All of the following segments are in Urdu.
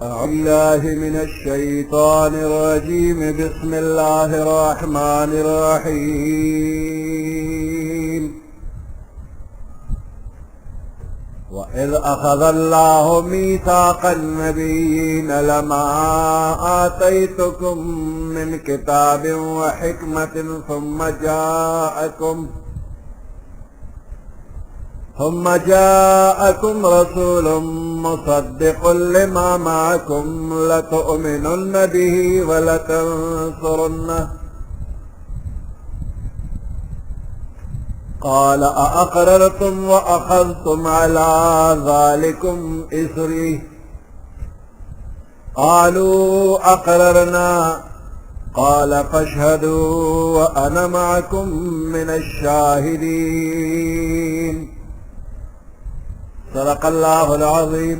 الله من الشيطان الرجيم بسم الله الرحمن الرحيم وإذ أخذ الله ميثاق النبيين لما آتيتكم من كتاب وحكمة ثم جاءكم رسول مصدق لما معكم لتؤمنن به ولتنصرنه قال أأقررتم وأخذتم على ذلكم إصري قالوا أقررنا قال فاشهدوا وأنا معكم من الشاهدين صدق الله العظيم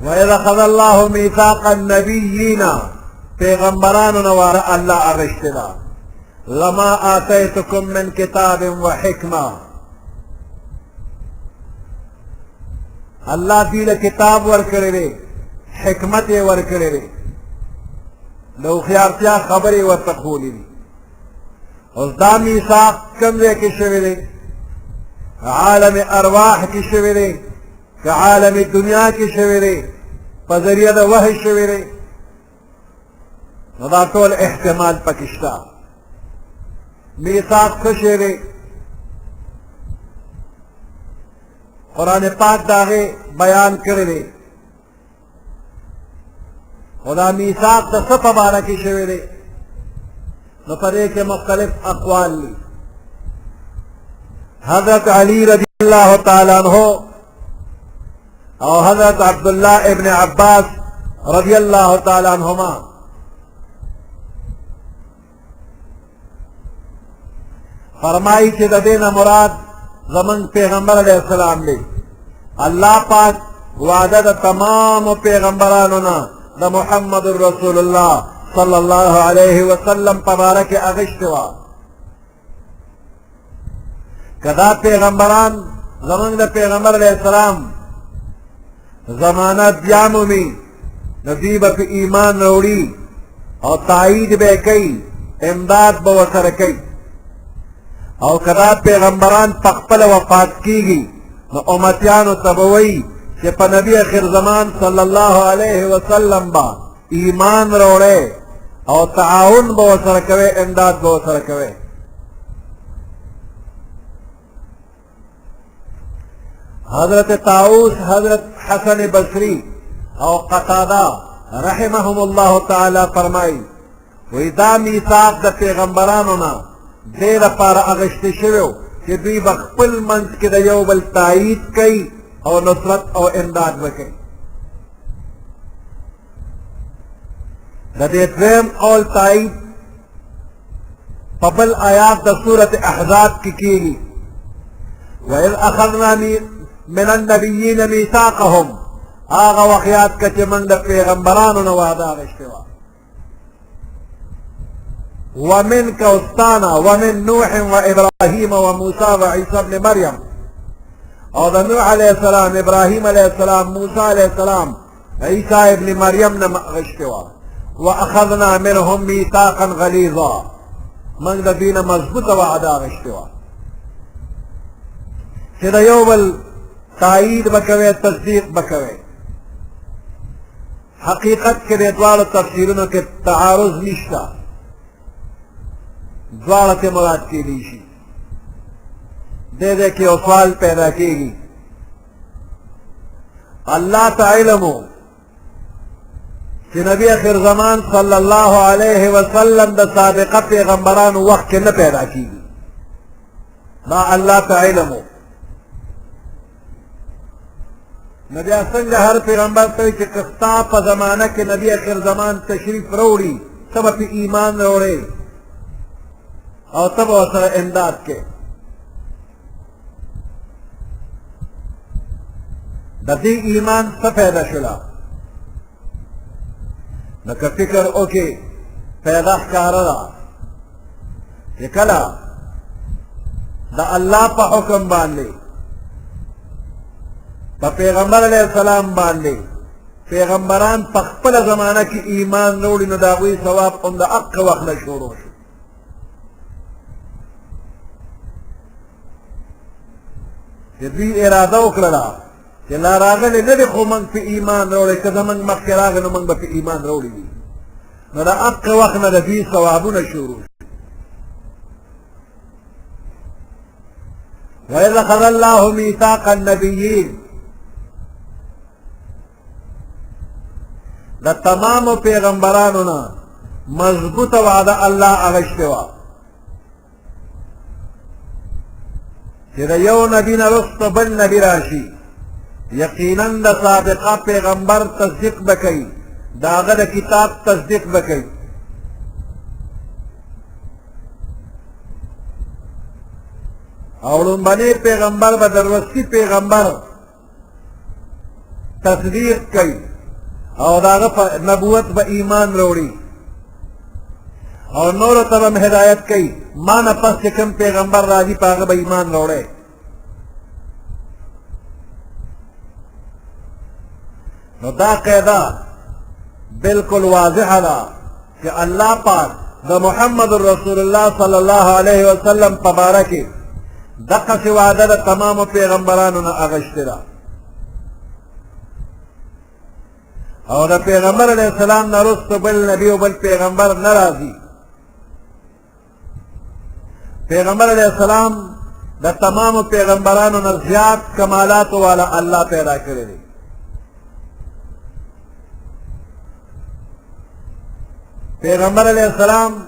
وَإِذَا أَخَذَ اللَّهُ مِيثَاقَ النَّبِيِّينَ پیغمبرانو نوارا اللہ اغشتنا لما آتیتکم من کتاب و حکمہ اللہ دیل کتاب ورکرے حکمت ورکرے لو خیارتیا خبری ورتخولی دی اس دا میثاق کمزے کی شویلے عالم ارواح کی شویلے کہ عالم دنیا کی شویلے پذریعہ دا وحی شویلے دا طول احتمال پکشتا میثاق خشیرے قرآن پاک داغے بیان کرے خدا میثاق دا سپا بارا کی شویرے نو پدے کے مختلف اقوال لی حضرت علی رضی اللہ تعالیٰ عنہ اور حضرت عبداللہ ابن عباس رضی اللہ تعالیٰ عنہما فرمائی کہ ددینا مراد زمن پیغمبر علیہ السلام لے اللہ پاک وعدہ دا تمام پیغمبرانونا دا محمد الرسول اللہ صلی اللہ علیہ وسلم پبارک اغشتوا کدا پیغمبران زمن دا پیغمبر علیہ السلام زمانہ بیامو میں نبی با پی ایمان روڑی اور تائید بے کئی امداد بوسر کئی او کدا پیغمبران پخپل وفات کیگی نو امتیانو تبوئی کہ پا نبی اخر زمان صلی اللہ علیہ وسلم با ایمان روڑے او تعاون بوسر کوے امداد بوسر کوے حضرت طاؤس حضرت حسن بصری او قتادہ رحمهم اللہ تعالی فرمائی وَإِذَا مِيثَاق دا پیغمبرانونا دیر پارا اغشتی شویو کہ دوی بخپل منز کی دا یو بل تائید کئی او نصرت او امداد وکئی دا دیتویم قول تائید پبل آیات دا سورت احزاب کی کیگی وَإِذْ أَخَذْنَا مِنَ النَّبِيِّينَ مِيثَاقَهُمْ آغا وقیات کچھ من دا پیغمبرانو نوادا غشتوا ومن كوستانا ومن نوح وإبراهيم وموسى وعيسى ابن مريم او دا نوح عليه السلام إبراهيم عليه السلام موسى عليه السلام عيسى ابن مريم نمغشتوا وأخذنا منهم ميثاقا غليظا من دا دين مضبوط وعدا غشتوا كده يوم التأييد بكوي التصديق بكوي حقيقة كده دوار التفسيرون كالتعارض نشتا دوارت مراد کی لیشی دے دے کے سوال پیدا کی گی اللہ تا علمو کہ نبی آخر زمان صلی اللہ علیہ وسلم دا سابقہ پیغمبران وقت کے نہ پیدا کی گی ما اللہ تا علمو نبی سنگ ہر پیغمبر تو کہ کستا پا زمانہ کے نبی آخر زمان تشریف روڑی سب پی ایمان روڑے اور تب وسر امداد کے ددی ایمان سفیدہ شلا نکا فکر اوکے پیدا کارا یہ کلا دا اللہ پا حکم باندے پا پیغمبر علیہ السلام باندے پیغمبران پا خپل زمانہ کی ایمان روڑی نداغوی ثواب ان دا اق وقت نشورو شو کہ دوی ارادہ اکرلا کہ لا راغلی ندی خو منگ پی ایمان روڑی کذا منگ مخی راغی نو منگ با پی ایمان روڑی دی نو دا اق وقت نا دی ثوابو نشورو وَإِذَا أَخَذَ اللَّهُ مِيثَاقَ النَّبِيِّينَ دا تمام پیغمبرانونا مضبوط وعدہ اللہ اغشتوا کہ دا یو نبی نرست بل نبی راشی یقیناً دا سابقہ پیغمبر تصدیق بکی دا غد کتاب تصدیق بکی اور ان بنے پیغمبر بدروستی پیغمبر تصدیق کئی اور داغا پا نبوت با ایمان روڑی اور نور تبم ہدایت کئی مانا پس چکم پیغمبر راجی پاگا با ایمان روڑے نو دا قیدہ بالکل واضح دا کہ اللہ پاک دا محمد رسول اللہ صلی اللہ علیہ وسلم پبارکی دقا سی وعدہ دا تمام پیغمبرانونا اغشتی دا اور دا پیغمبر علیہ السلام نرست بل نبی و بل پیغمبر نرازی پیغمبر علیہ السلام دا تمام پیغمبرانونا زیاد کمالات والا اللہ پیدا کرے دی پیغمبر علیہ السلام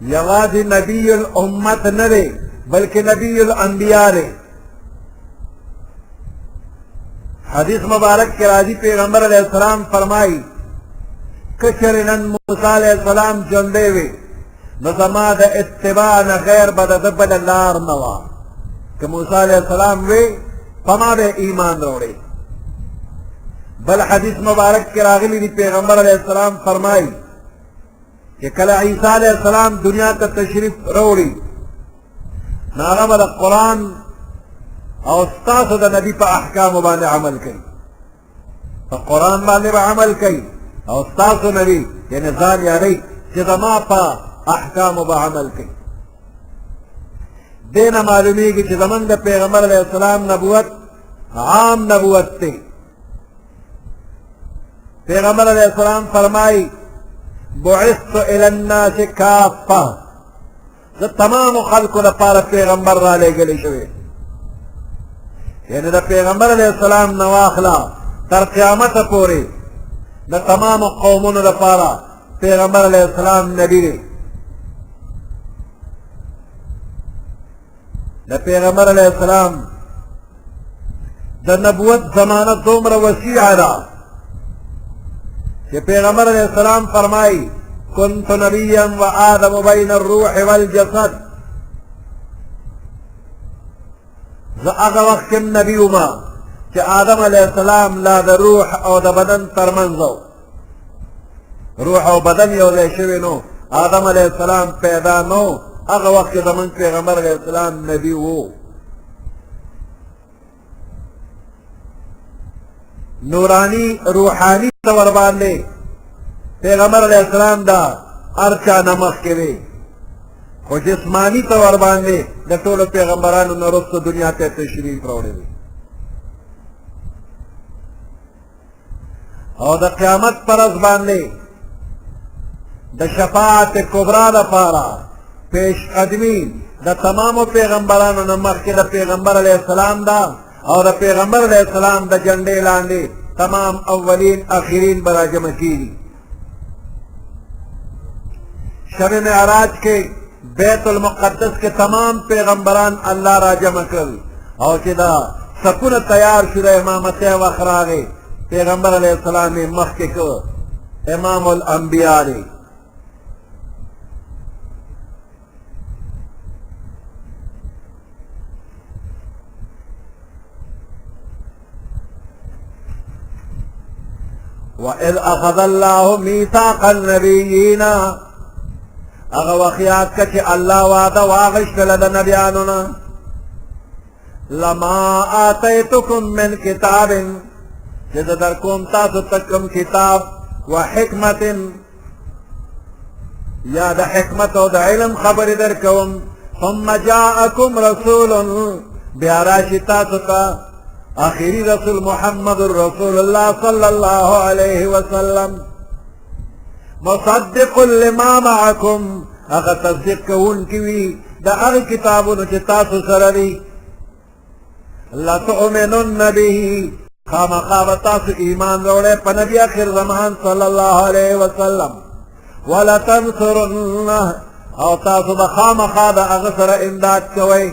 یوازی نبی الامت نرے بلکہ نبی الانبیاء رے حدیث مبارک کے راضی پیغمبر علیہ السلام فرمائی کچرنن موسیٰ علیہ السلام جندے وے نظما دا اتباع غیر بددبل لار نوا کہ موسیٰ علیہ السلام وے فما بے ایمان روڑے بل حدیث مبارک کے راغلی دی پیغمبر علیہ السلام فرمائی کہ کل عیسیٰ علیہ السلام دنیا کا تشریف روڑی ناغم دا قرآن او استاس دا نبی پا احکام بانے عمل کئی پا قرآن بانے با عمل کئی او استاس نبی یعنی ذان یا رئی چیزا ما پا احکام با عمل کئی دینا معلومی کی چیزا من دا پیغمبر علیہ السلام نبوت عام نبوت تے پیغمبر علیہ السلام فرمائی بعثت الى الناس کافہ دا تمام خلق دا پارا پیغمبر را لے گلی شوئے یعنی دا پیغمبر علیہ السلام نواخلا تر قیامت پورے دا تمام قومون دا پارا پیغمبر علیہ السلام نبی دے دا پیغمبر علیہ السلام دا نبوت زمانہ دومر وسیع دا کہ پیغمبر علیہ السلام فرمائی کنت نبیا و آدم بین الروح والجسد ز اغا وقت نبی ما کہ آدم علیہ السلام لا دا روح او دا بدن ترمنزو روح او بدن یو دے شوی نو آدم علیہ السلام پیدا نو اغا وقت زمن پیغمبر علیہ السلام نبی وو نورانی روحانی طور باندے پیغمبر علیہ السلام دا ارچا نمخ کے دے خو جسمانی طور باندے دا طول پیغمبرانو نرست دنیا تے تشریف روڑے دے اور دا قیامت پر از باندے دا شفاعت کبرا دا پارا پیش قدمی دا تمام پیغمبرانو نمخ کے دا پیغمبر علیہ السلام دا اور دا پیغمبر علیہ السلام دا جنڈے لاندے تمام اولین آخرین برا جمع کی شب معراج کے بیت المقدس کے تمام پیغمبران اللہ را جمع کر اور چدا سکون تیار شدہ امامت وخراغے پیغمبر علیہ السلام مخ کے کو امام الانبیاء نے وَإِذْ أَخَذَ اللَّهُ مِيثَاقَ النَّبِيِّينَ اغا وخیات کا چھ اللہ وعدہ واغشت لدى نبیانونا لما آتیتکم من کتاب جد درکوم تاسو تکم کتاب وحکمت یا دا حکمت و دا علم خبر درکوم ثم جاءکم رسول بیاراشی تاسو تا آخری رسول محمد رسول اللہ صلی اللہ علیہ وسلم مصدق لما معکم اگر تصدیق کون کیوی دا اگر کتابون چتاسو سردی لتؤمنن به خام خوابتاسو ایمان روڑے پا نبی آخر زمان صلی اللہ علیہ وسلم ولتنصرن او تاسو بخام خواب اگر سر امداد کوئی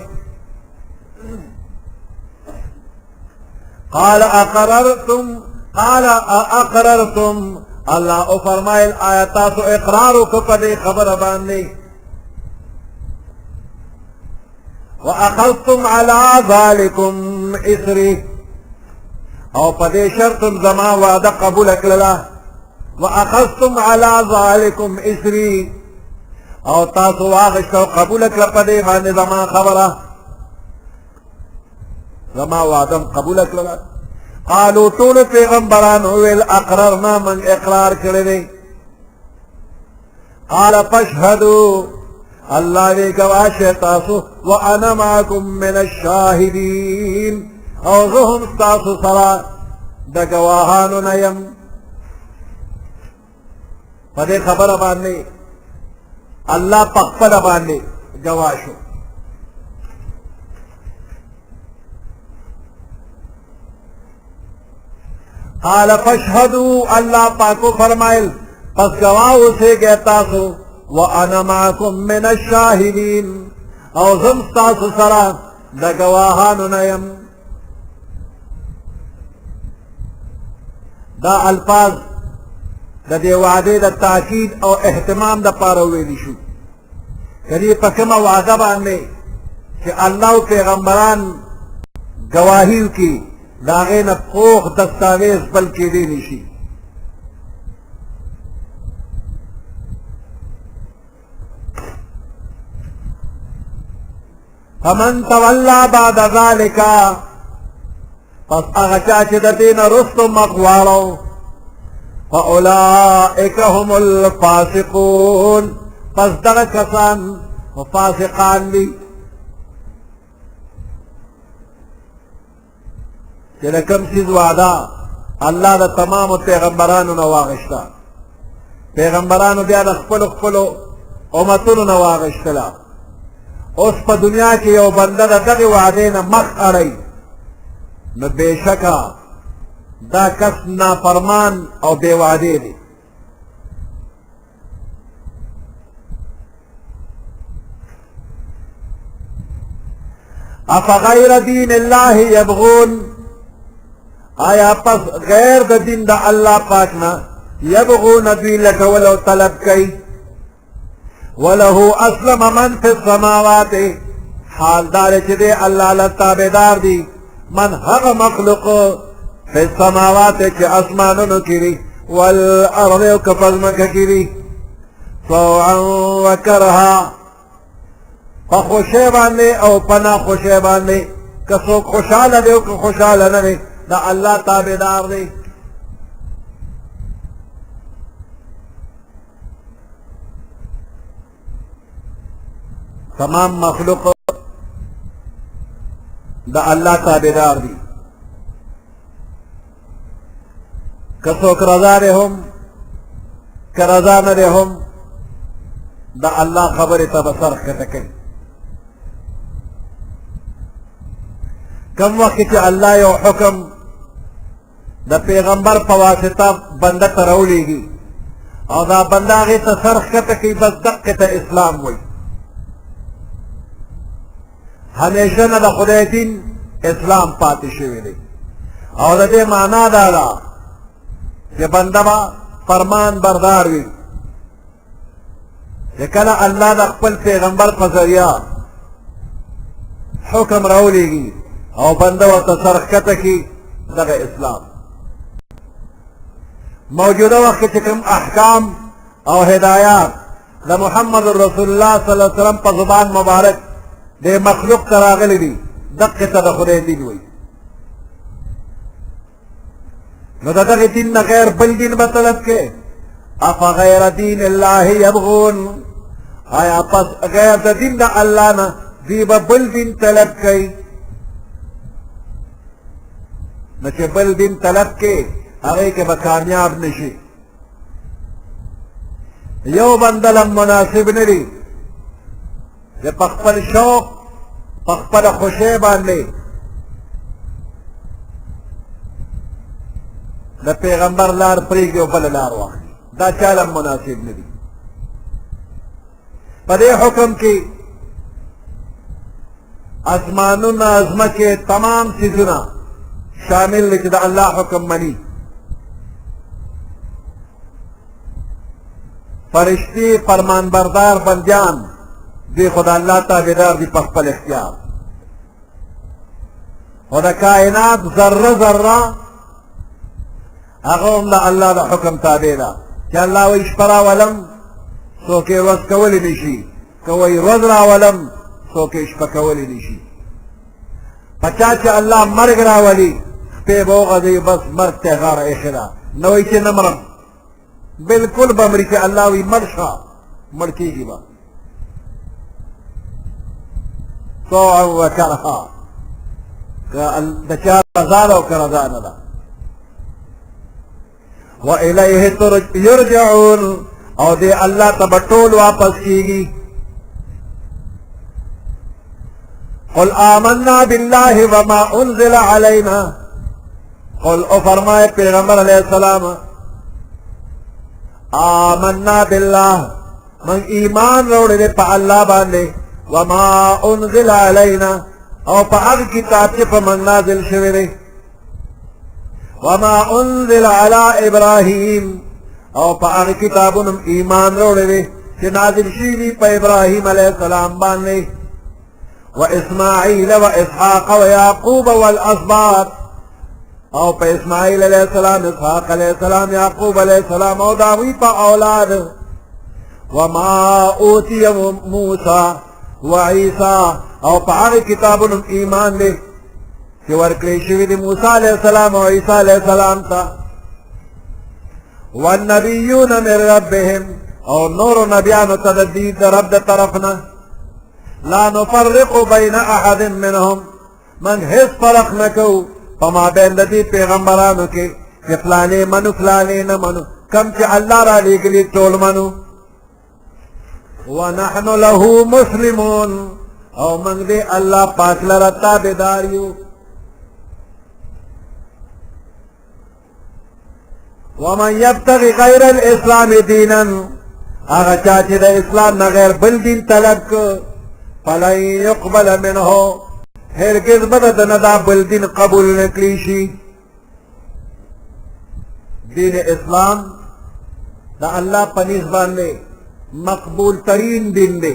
قال اقررتم اللہ فرمائل آیاتاتو اقرارو کو پدے خبر باندے وَأَخَذْتُمْ عَلَىٰ ذَلِكُمْ إِسْرِي او پدې شرط زما وعده قبول کړله واخذتم على ذلكم اسري او تاسو واغشتو قبول کړه پدې باندې زما خبره زما وعده قبول کړله قالوا طول پیغمبران ویل اقررنا من اقرار کړی دی قال فاشهدوا الله دې گواش تاسو وانا معكم من الشاهدين او زهم تاسو سره د گواهانو نه یم په دې خبره باندې الله په خپله باندې گواه شو قال فاشهدوا الله پاکو فرمایل پس گواہ اوسئ تاسو وانا معكم من الشاهدين او زم تاسو سره د گواهانو نه یم دا الفاظ د دې وعدې د تاکید او اهتمام د پاره ویلي شو کدی په کومه وعده باندې چې الله او پیغمبران گواهی وکړي د هغې نه پوخ دستاویز بل کېدی نه شي فمن تولى بعد ذلك پس هغه چا چې د دې نه رستو مخ واړو فاولئک هم الفاسقون پس دغه کسان فاسقان دي چې د کوم څیز وعده الله د تمامو پیغمبرانو نه واغشته پیغمبرانو بیا د خپلو خپلو امتونو نه واغشتله اوس په دنیا کې یو بنده د دغې وعدې نه مخ اړوي نو بېشکه دا کس نافرمان او بې وعدې دی افغیر دین الله یبغون آیا پس غیر د دین د الله پاک نه یبغون دوی لټول او طلب کوي وله اسلم من فی السماوات حال دار چې دی الله له تابعدار دی من هغه مخلوق فی السماوات چې اسمانونو کې دي والارض او که په ځمکه کې دي طوعا وکرها په خوښۍ باندې او په ناخوښۍ باندې که څوک خوشحاله دی او که خوشحاله نه دی د الله تابعدار دی تمام مخلوق د الله تابعدار دي که څوک رضا دی هم که رضا نه دی هم د الله خبرې ته به سر ښکته کوي کم وخت چې الله یو حکم د پیغمبر په واسطه بنده ته راولېږي او دا بنده هغې ته سر ښکته کوي بس دقې ته اسلام وایي همیشه نه د خدای دین اسلام پاتې شوی دی او د دې معنا دا ده چې بنده به فرمان بردار وي چې کله الله د خپل پیغمبر په ذریعه حکم راولېږي او بنده ورته سر ښکته کړي دغه اسلام موجوده وخت کې چې کوم احکام او هدایات د محمد رسول الله صلی الله علیه وسلم په زبان مبارک د مخلوق ته راغلی دي دقې ته د خدای دین وایي نو د دغې دین نه غیر بل دین به طلب کې افغیر دین الله یبغون آیا پس غیر د دین د الله نه دوی به بل دین طلب کوي نو چې بل دین طلب کې هغې کې به کامیاب نه شي یو بنده له مناسب نه دي چې په خپل شوق په خپله خوښۍ باندې د پیغمبر لار پرېږدي او بله لار واخلي دا چاله مناسب نه دي په دې حکم کې اسمانونه ځمکې تمام څیزونه شامل دي چې د الله حکم مني فرشتي فرمانبردار بندیان دی خدا الله تابعدار دی په خپل اختیار او د کائنات ذره ذره هغه هم د الله د حکم تابع ده چې الله وایي شپه راولم څوک یې ورځ کولی نشي که وایي ورځ راولم څوک یې شپه کولی نشي په چا چې الله مرګ راولي شپې به وغځوي بس مرګ ته یې غاړه ایښې ده نه وایي چې نه مرم بلکل به مري چې الله وایي مړ شه مړ کېږي به طوعا وکرها د چا رضا ده او که رضا نه ده وإلیه یرجعون او دې الله ته به ټول واپس کېږي قل آمنا بالله وما انزل علينا قل او فرمائے پیغمبر علیہ السلام آمنا بالله من ایمان روڑے دے پا اللہ باندے وما انزل علينا او پا اغ کتاب چے پا من نازل شوے دے وما انزل على ابراہیم او پا اغ کتابنم ایمان روڑے دے چے نازل شوی پا ابراہیم علیہ السلام باندے وإسماعيل وإسحاق ويعقوب والأسباط او پا اسماعیل علیہ السلام اسحاق علیہ السلام یعقوب علیہ السلام او داوی پا اولاد وما اوتی موسیٰ وعیسیٰ او پا آغی کتابن ایمان دے کہ ورکلی شوی دی موسیٰ علیہ السلام و عیسیٰ علیہ السلام تا والنبیون من ربهم او نور نبیانو تددید رب دا طرفنا لا نفرق بین احد منهم من حس فرق نکو فما بین دی پیغمبرانو کے کہ فلانے منو فلانے نہ منو کم چی اللہ را لگلی ٹول منو ونحن له مسلمون او من دی اللہ پاک لرا تابداریو ومن یبتغی غیر الاسلام دینا اگا چاچی دا اسلام نا غیر بل دین طلب کو فلن يقبل منه هرگز بدد ندا بل دین قبول نکلیشی دین اسلام دا اللہ پنیز باندے مقبول ترین دین دے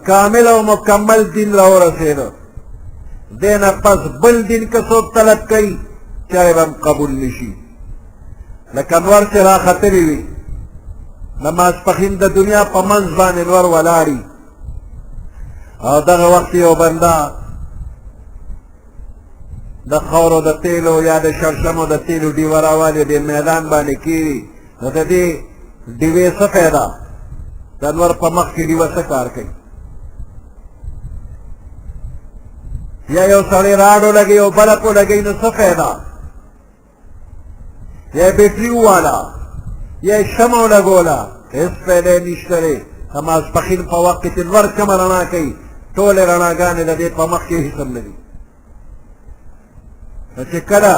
کامل و مکمل دین رہو رسید دینا پس بل دین کسوک طلب کئی چاہے بم قبول نشی لکنور سے را خطری وی نماز پخین دا دنیا پا منزبان انور ولاری او دغه وقت یو بندا د خورو د تیلو یا د شرشمو د تیلو ډیوه راوالې د میدان باندې کیږي نو د دې ډیوې څه فایده د انور په مخ کې ډیوه څه کار کوي یا یو سړی راډو لګي او بلکو لګي نو څه فایده یا بیټري وواله یا شمع لګوله هېڅ فایده یې نشته دی د ماسپښین په وخت کې چې لمر کومه رڼا کوي ټولې رڼاګانې د دې په مخ کې هېڅ هم نه دي نو چې کله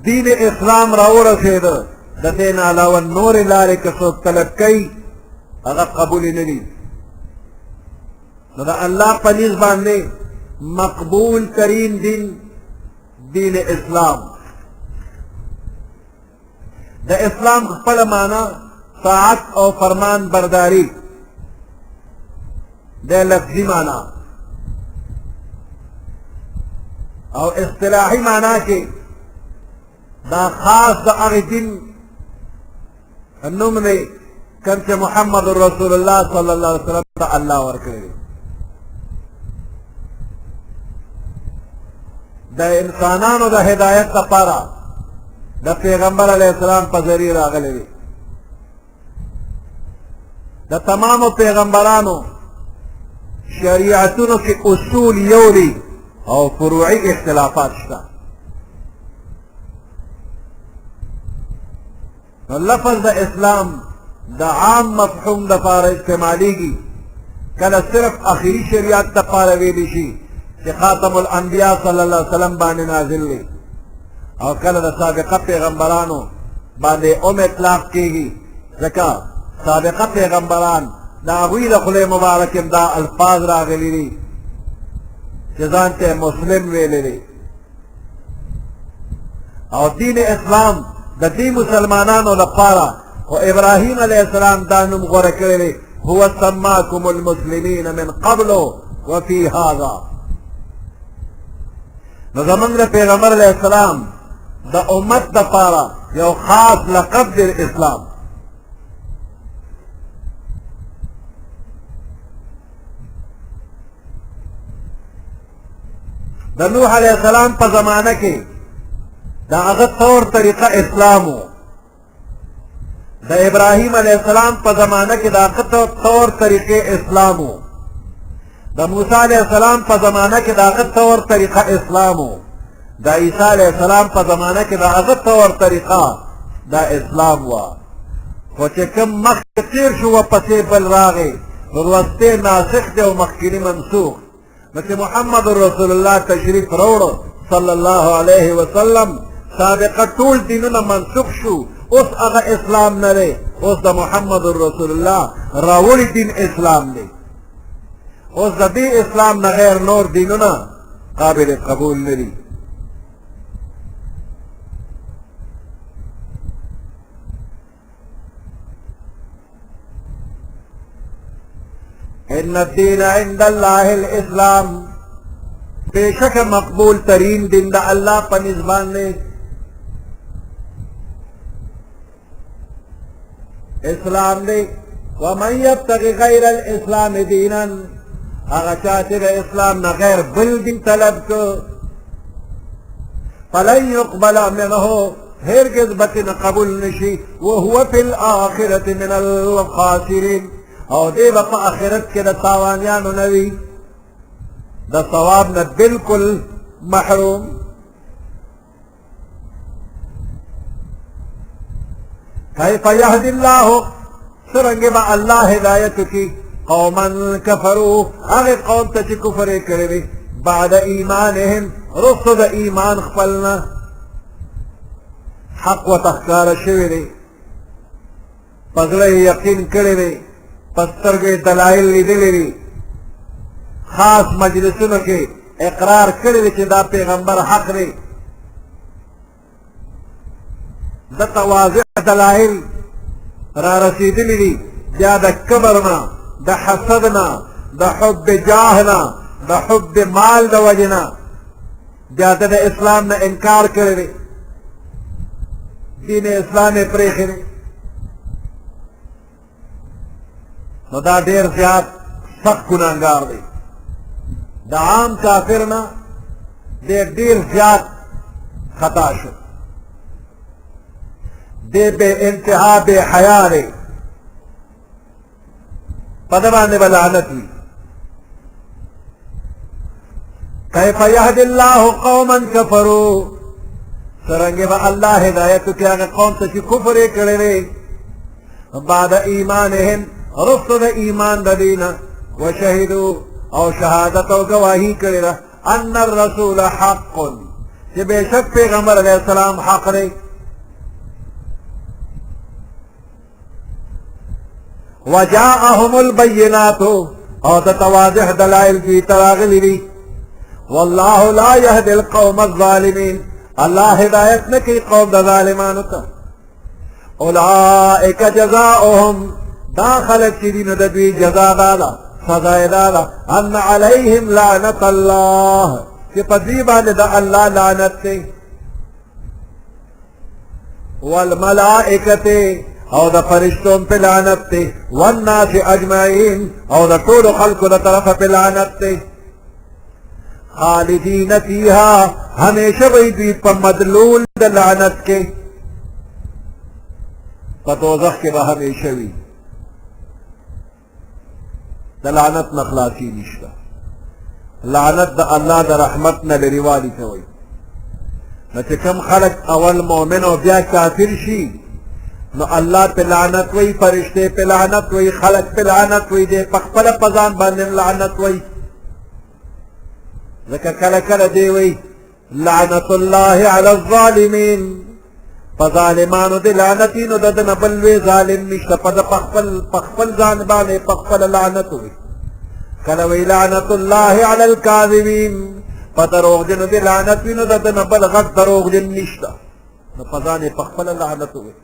دین اسلام راورسېده د دې نه علاوه نورې لارې که څوک طلب کوي هغه قبولې نه دي نو د الله په نیز باندې مقبول ترین دین دین اسلام د اسلام خپله معنا طاعت او فرمان برداری ده لفظی معنی او اصطلاحی معنی کے دا خاص دا اغی دین نوم نے کم چه محمد رسول اللہ صلی اللہ علیہ وسلم تا اللہ ورکڑی دا انسانانو دا ہدایت تا پارا دا پیغمبر علیہ السلام پا ذریعہ راغلے دی دا تمام پیغمبرانو شریعتونو کی اصول یولی او فروعی اختلافات شتا لفظ دا اسلام دا عام مفہوم دا پارا استعمالی گی کل صرف اخیری شریعت دا پارا ویلی شی کہ خاتم الانبیاء صلی اللہ علیہ وسلم بانے نازل لی او کل دا سابقہ پیغمبرانو بانے اطلاق کی گی ذکا سابقہ پیغمبران دا اغوی دا خلی مبارکم دا الفاظ راغلی لی جزانتے مسلم ویلی لی او دین اسلام دا دی مسلمانانو دا پارا و ابراہیم علیہ السلام دا نم غرکلی لی هو سماکم المسلمین من قبلو وفی هذا نو زمان دا پیغمبر علیہ السلام د امت دپاره یو خاص لقب دی اسلام. د نوح علیه السلام په زمانه کې د هغه طور طریقه اسلام و. د ابراهیم علیه السلام په زمانه کې د هغه طور طریقې اسلام و. د موسی علیه السلام په زمانه کې د هغه طور طریقه اسلام و. د عیسی علیه السلام په زمانه کې د هغه طور طریقه دا اسلام وه. خو چې کوم مخکې تېر شو ورپسې بل راغی، وروستی ناسخ دی او مخکیني منسوخ. نو چې محمد رسول الله تشریف راوړو صلی الله علیه وسلم، سابقه ټول دینونه منسوخ شو، اوس هغه اسلام نه دی، اوس د محمد رسول الله راوړي دین اسلام دی. اوس د دې اسلام نه غیر نور دینونه قابل قبول نه دي. ان الدین عند الله الاسلام، بیشک مقبول ترین دین دا اللہ پا نزبان نے اسلام دے. ومن یبتغی غیر الاسلام دینا، اگر چاہتے گا اسلام نہ غیر بل دین طلب کو، فلن يقبل منه، ہرگز بطن قبول نشی، وهو فی الآخرة من الخاسرین، او دے با پا آخرت کے دا تاوانیانو نوی، دا ثواب نه بالکل محروم. کیف یهدی اللہ، سرنگ با اللہ ہدایت کی قوما کفروا، اغی قوم تا چی کفر کردی بعد ایمانهم، رسو دا ایمان خپلنا حق و تخکار شوی دی، پزړه یقین کړی دی، پسترګې دلایل لیدلی دی، خاص مجلسونو کې اقرار کړی دی چې دا پیغمبر حق دی، د واضح دلایل را رسیدلی دي. بیا د کبر نه، د حسد نه، د حب جاه نه، د حب مال د وجې نه بیا د اسلام نه انکار کړی دی، دین اسلام یې پرېښی دی. نو دا ډېر زیات سخت ګناهګار دی. د عام کافر نه ډېر زیات خطا شو، دی بے انتہا بے حیا دی، په ده باندې به لعنت وي. کیف یهدی الله قوما کفروا، څرنګې به الله هدایت وکړي هغه قوم ته چې کفر یې کړی دی بعد ایمانهم، رسو د ایمان د دوی نه، وشهدوا او شهادت او گواهی کړی ده ان الرسول حق، چې بېشک پیغمبر علیه السلام حق دی. وجاءهم البینات، او د واضح دلائل دوی ته راغلي دي. والله لا يهدي القوم الظالمین، الله هدایت نه کوي قوم د ظالمانو ته. اولئک جزاؤهم، دا خلک چې دي نو د دوی جزا دا ده، سزا یې دا ده ان علیهم لعنت الله، چې په دوی باندې د الله لعنت دی، والملائکة، او د فرشتون په لعنت دی، والناس اجمعین، او د ټولو خلکو د طرفه په لعنت دی. خالدین فیها، همیشه وی دوی په مدلول د لعنت کې، په دوزخ کې به همیشه وي، د لعنت نه خلاصي نشته. لعنت د الله د رحمت نه لرې والي کوي. نو چې کوم خلک اول مؤمن او بیا کافر شي، نو الله په لعنت وی، فرشته په لعنت وی، خلق په لعنت وی، دی په خپله په ځان باندې لعنت وی. ځکه کله کله دی وی لعنت الله علی الظالمین، په ظالمانو دی لعنتي، نو د ده نه بل لوی ظالم نشته، په خپل ځان باندې په خپله لعنت وی. کله وی لعنت الله علی الکاذبین، په دروغجنو دی لعنت وي، نو د ده نه بل غټ دروغجن نشته، نو په ځان یې په خپله لعنت وی.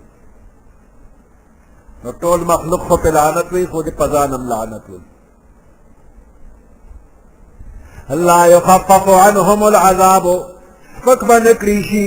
نو ټول مخلوق خو په لعنت وی، خو دې په ځان هم لعنت وی. لا یخفف عنهم العذاب، سپک به نه کړي شي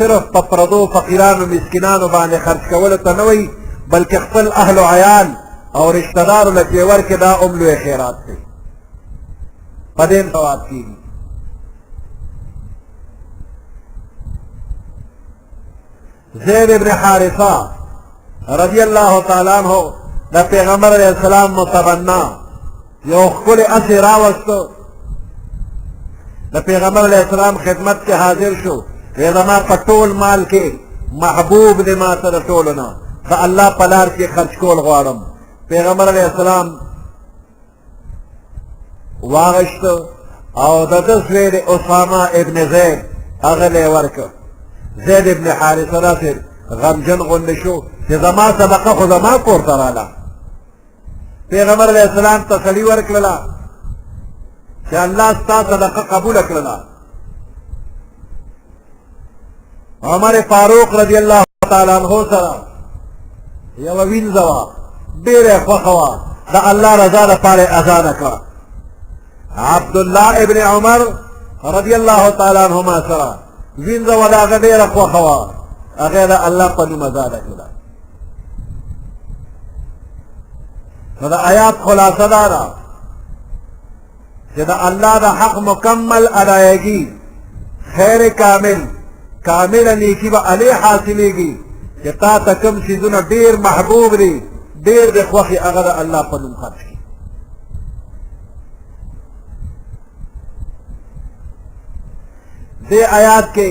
صرف په پردو فقیرانو مسکینانو باندې خرج کولو ته نه وایي بلکې خپل اهل و عیال او رشته دارو له چې ورکړې دا هم لوی خیرات دی په دې هم ثواب کېږي. زید ابن حارثه رضی الله تعالی عنہ د پیغمبر علیه السلام متبنا یو ښکلی اسې راوستو د پیغمبر علیه السلام خدمت کې حاضر شو وی زما په ټول مال کې محبوب دی ما ته د ټولو نه د الله په لار کې خرج کول غواړم. پیغمبر علیه السلام واغشته او د ده زوی د اسامه ابن زید هغه له یې ورکړ. زید ابن حارثه داسې غمجن غونډې شو چې زما صدقه خو زما کور ته راله. پیغمبر علیه السلام تسلي ورکړله چې الله ستا صدقه قبوله کړله. عمر فاروق رضی الله تعالی عنہ سره یوه وینځه وه ډېره یې خوښه وه د الله رضا دپاره یې اذانه کړه. عبدالله ابن عمر رضی الله تعالی عنهما سره وینځه وه د هغه ډېره خوښه وه هغه یې د الله په نوم ازاده کړله. نو د آیات خلاصه دا ده چې د الله د حق مکمل ادایګي خیر کامله نیکي به علی حاصلېږي چې تا ته کوم څیزونه ډېر محبوب دي ډېر د خوښې هغه د الله په نوم خرج کړي. دې آیات کې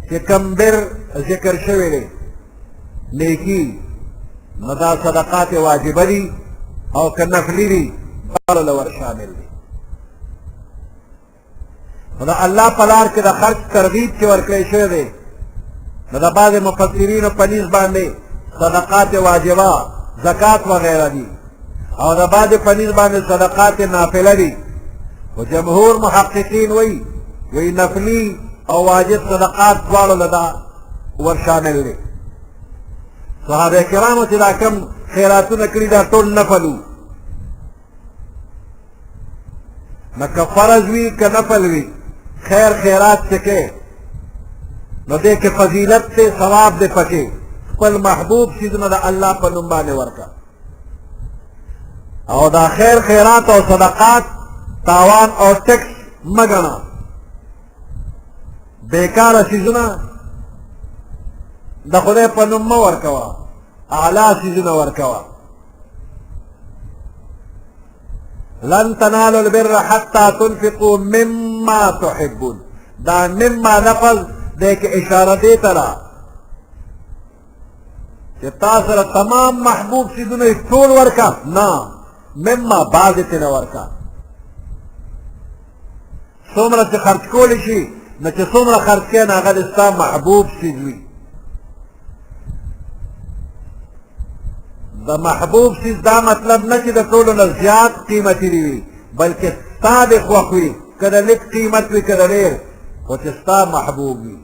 چې کوم بر ذکر شوی دی نیکي نو دا صدقات واجبه دي او که نفلي دي دواړو له ور شامل دي. نو د الله په لار کې د خرج ترغیب چې ورکړی شوی دی نو د بعضې مفسرینو په نیز باندې صدقات واجبه زکات وغیره دي او د بعضې په نیز باندې صدقات نافله دي. خو جمهور محققین وی نفلي او واجب صدقات دواړو له دا ور شامل دي. صحابه کرامو چې دا کم خیراتونه کړي دا ټول نفل وو نه که فرض وي که نفل وي خیرات چې کې نو دې کې فضیلت دی ثواب دی پکې خپل محبوب څیزونه د الله په نوم باندې ورکړه او دا خیرات او صدقات تاوان او ټکس مه ګڼه بیکاره څیزونه د خدای په نوم مه ورکوه اعلی څیزونه ورکوه. لن تنالوا البر حتى تنفقوا مما تحبون دا مما لفظ دی که اشاره دی ته ده چې تا سره تمام محبوب څیزونه یې ټول ورکه نه مما بعضې ترې ورکه. څومره چې خرج کولی شي نو چې څومره خرج کوې نو هغه د ستا محبوب څیز وي. د محبوب څیز دا مطلب نه چې د ټولو نه زیات قیمتي دي وي بلکې ستا د خوښ وي که د لږ قیمت وي که د ډېر خو چې ستا محبوب وي.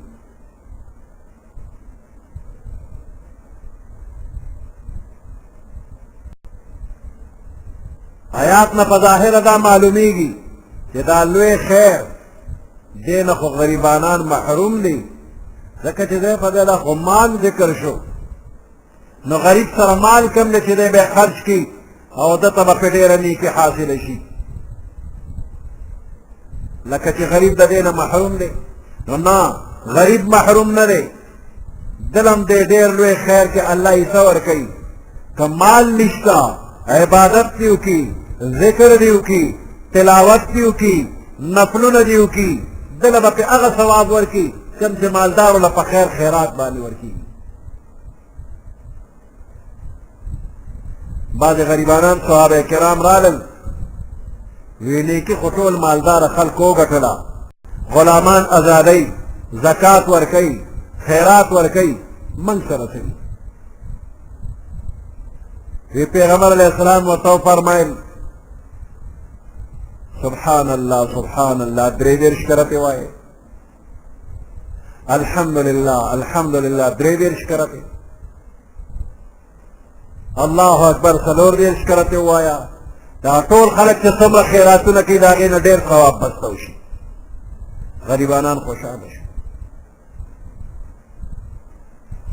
آیات نه په ظاهره دا معلومیږي چې دا لوی خیر دې نه خو غریبانان محروم دي ځکه چې دی په دې له خو مال ذکر شو نو غریب سره مال کم دی چې دی به خرج کړي او ده ته به پې ډېره نیکي حاصله شي لکه چې غریب د دې نه محروم دی نو نه غریب محروم نه دی دلم دی ډېر لوی خیر کې الله یې څه ورکوي که مال نشته عبادت دې وکړي ذکر دې وکړي تلاوت دې وکړي نفلونه دې وکړي دله به پې هغه ثواب ورکړي کوم چې مالدارو له په خیرات باندې ورکړي. بعض غریبانان صحابه کرام رالل وی نیکي خو ټول مالداره خلکو وګټله غلامان ازادۍ زکات ورکوي خیرات ورکوي موږ سره څه دي. وی پیغمبر علیه السلام ورته وفرمیل سبحان الله سبحان الله درې دېرش کرتې وایې الحمدلله درې دېرش کرتې الله اکبر څلور دېرش کرتې ووایه دا ټول خلک چې څومره خیراتونه کوي د هغې نه ډېر ثواب بسته وشي غریبانان خوشحاله شي.